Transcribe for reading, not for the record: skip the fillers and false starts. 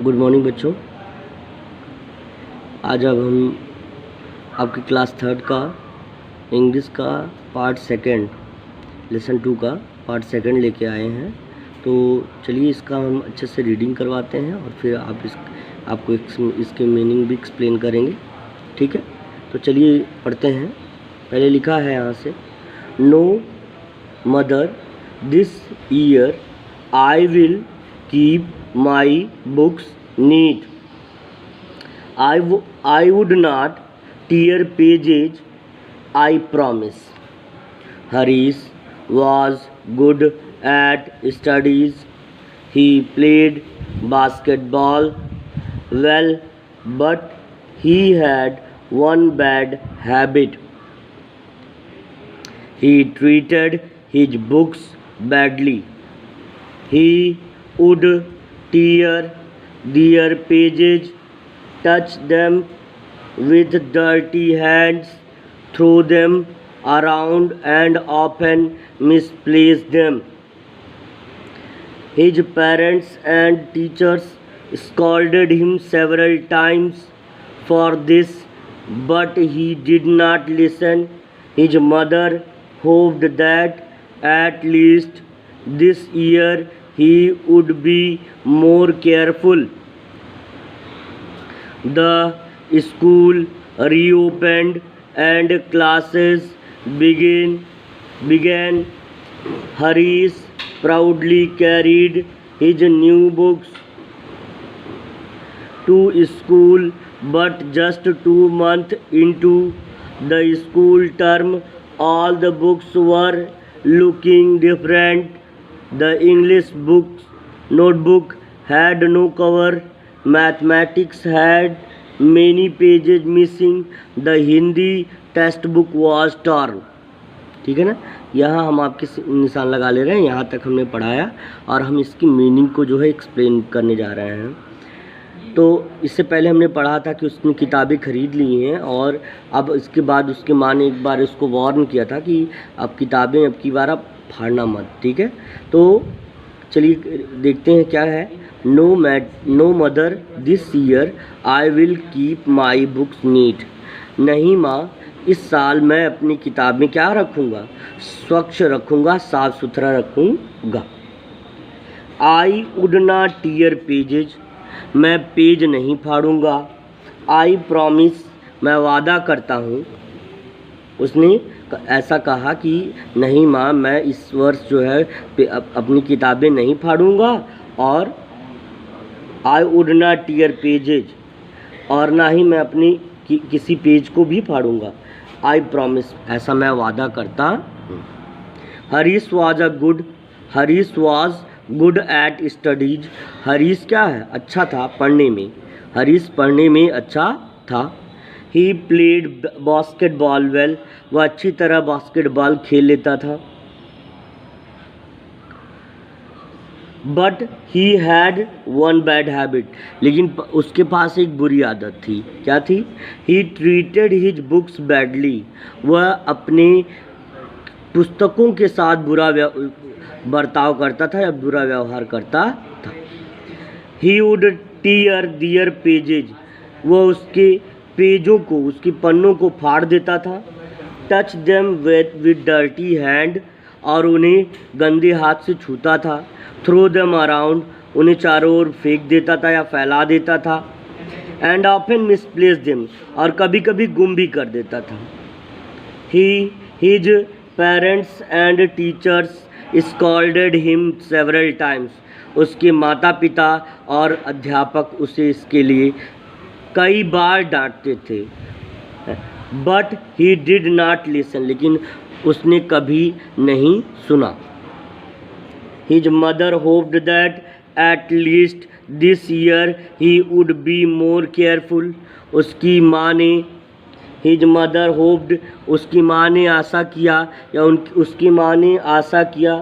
Good morning बच्चों। आज अब हम आपकी क्लास थर्ड का इंग्लिश का पार्ट सेकंड लेसन 2 का पार्ट सेकंड लेके आए हैं। तो चलिए इसका हम अच्छे से रीडिंग करवाते हैं और फिर आपको इसके मीनिंग भी एक्सप्लेन करेंगे, ठीक है। तो चलिए पढ़ते हैं। पहले लिखा है यहाँ से, no mother this year I will keep my books neat. I would not tear pages, I promise. Harish was good at studies. He played basketball well, but he had one bad habit. He treated his books badly. He would tear their pages, touch them with dirty hands, throw them around and often misplace them. His parents and teachers scolded him several times for this, but he did not listen. His mother hoped that at least this year he would be more careful. The school reopened and classes began. Harish proudly carried his new books to school, but just 2 months into the school term, all the books were looking different. The English notebook had no cover. Mathematics had many pages missing. The Hindi textbook was torn. ठीक है ना। यहाँ हम आपके निशान लगा ले रहे हैं। यहाँ तक हमने पढ़ाया और हम इसकी मीनिंग को जो है एक्सप्लेन करने जा रहे हैं। तो इससे पहले हमने पढ़ा था कि उसने किताबें खरीद ली हैं और अब इसके बाद उसके माँ ने एक बार उसको वार्न किया था कि अब किताबें अब की बार आप फाड़ना मत, ठीक है। तो चलिए देखते हैं क्या है। No mother this year I will keep my books neat. नहीं माँ, इस साल मैं अपनी किताबें क्या रखूँगा, स्वच्छ रखूँगा, साफ सुथरा रखूँगा। I would not tier pages, मैं पेज नहीं फाड़ूँगा। आई प्रॉमिस, मैं वादा करता हूँ। उसने ऐसा कहा कि नहीं माँ, मैं इस वर्ष जो है अपनी किताबें नहीं फाड़ूंगा और I would not tier pages, और ना ही मैं अपनी किसी पेज को भी फाड़ूंगा। आई प्रॉमिस, ऐसा मैं वादा करता हूँ। Harish was good at studies. Harish क्या है, अच्छा था पढ़ने में। हरीश पढ़ने में अच्छा था। He played basketball well. वह अच्छी तरह बास्केटबॉल खेल लेता था। But he had one bad habit. लेकिन उसके पास एक बुरी आदत थी। क्या थी? He treated his books badly. वह अपने पुस्तकों के साथ बुरा बर्ताव करता था या बुरा व्यवहार करता था। He would tear their pages. वह उसके पेजों को, उसकी पन्नों को फाड़ देता था। Touch them with dirty hand, और उन्हें गंदे हाथ से छूता था। थ्रो देम अराउंड, उन्हें चारों ओर फेंक देता था या फैला देता था। एंड ऑफन मिसप्लेस देम, और कभी कभी गुम भी कर देता था। His parents and teachers scolded him several times, उसके माता पिता और अध्यापक उसे इसके लिए कई बार डांटते थे। But he did not listen, लेकिन उसने कभी नहीं सुना। His mother hoped that at least this year he would be more careful. उसकी माँ ने, हिज मदर होप्ड, उसकी माँ ने आशा किया या उसकी माँ ने आशा किया